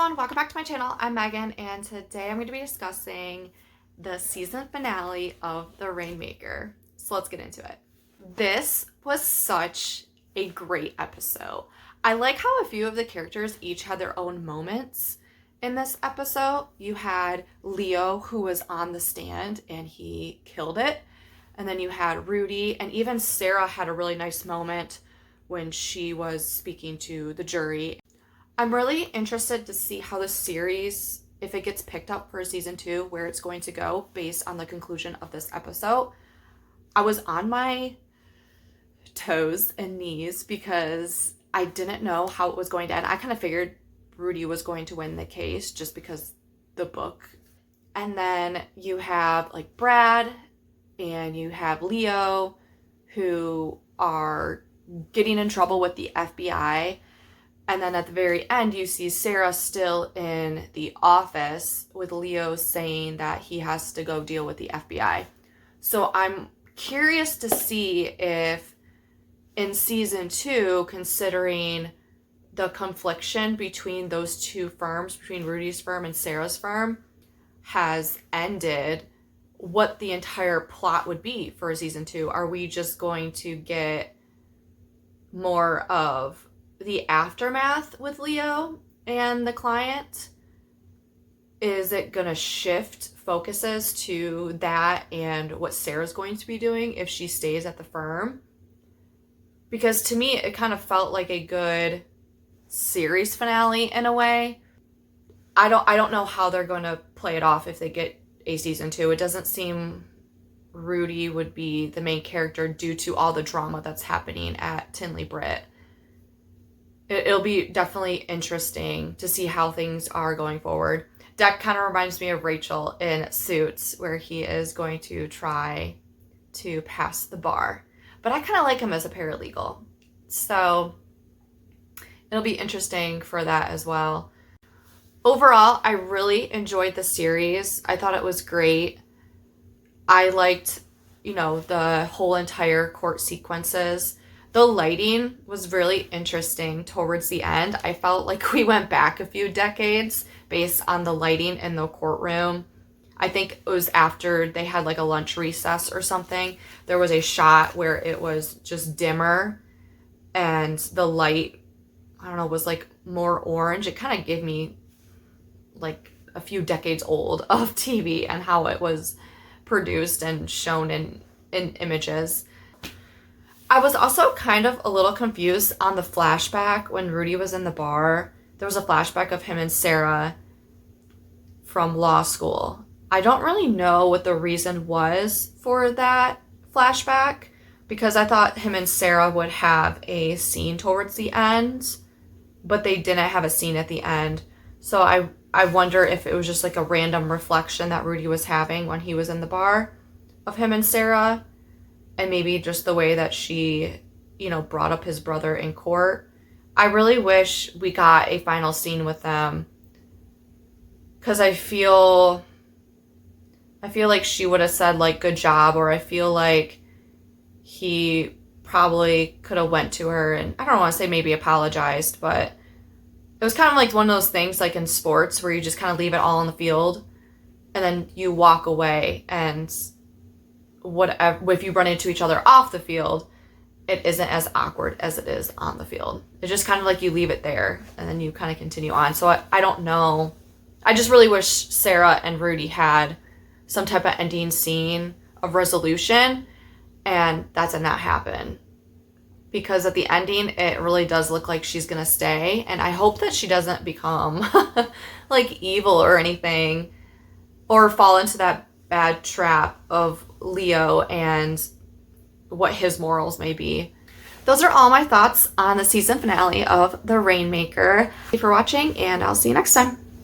everyone, welcome back to my channel. I'm Megan, and today I'm going to be discussing the season finale of The Rainmaker. So let's get into it. This was such a great episode. I like how a few of the characters each had their own moments in this episode. You had Leo, who was on the stand and he killed it. And then you had Rudy, and even Sarah had a really nice moment when she was speaking to the jury. I'm really interested to see how the series, if it gets picked up for season 2, where it's going to go based on the conclusion of this episode. I was on my toes and knees because I didn't know how it was going to end. I kind of figured Rudy was going to win the case just because the book. And then you have like Brad and you have Leo, who are getting in trouble with the FBI. And then at the very end, you see Sarah still in the office with Leo saying that he has to go deal with the FBI. So I'm curious to see if in season 2, considering the confliction between those two firms, between Rudy's firm and Sarah's firm, has ended, what the entire plot would be for season 2. Are we just going to get more of the aftermath with Leo and the client? Is it gonna shift focuses to that and what Sarah's going to be doing if she stays at the firm? Because to me, it kind of felt like a good series finale in a way. I don't know how they're gonna play it off if they get a season 2. It doesn't seem Rudy would be the main character due to all the drama that's happening at Tinley Britt. It'll be definitely interesting to see how things are going forward. Deck kind of reminds me of Rachel in Suits, where he is going to try to pass the bar. But I kind of like him as a paralegal. So it'll be interesting for that as well. Overall, I really enjoyed the series. I thought it was great. I liked, the whole entire court sequences. The lighting was really interesting towards the end. I felt like we went back a few decades based on the lighting in the courtroom. I think it was after they had like a lunch recess or something. There was a shot where it was just dimmer and the light, was like more orange. It kind of gave me like a few decades old of TV and how it was produced and shown in images. I was also kind of a little confused on the flashback when Rudy was in the bar. There was a flashback of him and Sarah from law school. I don't really know what the reason was for that flashback because I thought him and Sarah would have a scene towards the end, but they didn't have a scene at the end. So I wonder if it was just like a random reflection that Rudy was having when he was in the bar of him and Sarah. And maybe just the way that she, brought up his brother in court. I really wish we got a final scene with them. Because I feel like she would have said, like, good job. Or I feel like he probably could have went to her and, I don't want to say maybe apologized. But it was kind of like one of those things, like in sports, where you just kind of leave it all on the field. And then you walk away and whatever, if you run into each other off the field, it isn't as awkward as it is on the field. It's just kind of like you leave it there and then you kind of continue on. So I don't know. I just really wish Sarah and Rudy had some type of ending scene of resolution, and that did not happen. Because at the ending, it really does look like she's going to stay. And I hope that she doesn't become like evil or anything or fall into that bad trap of Leo and what his morals may be. Those are all my thoughts on the season finale of The Rainmaker. Thank you for watching, and I'll see you next time.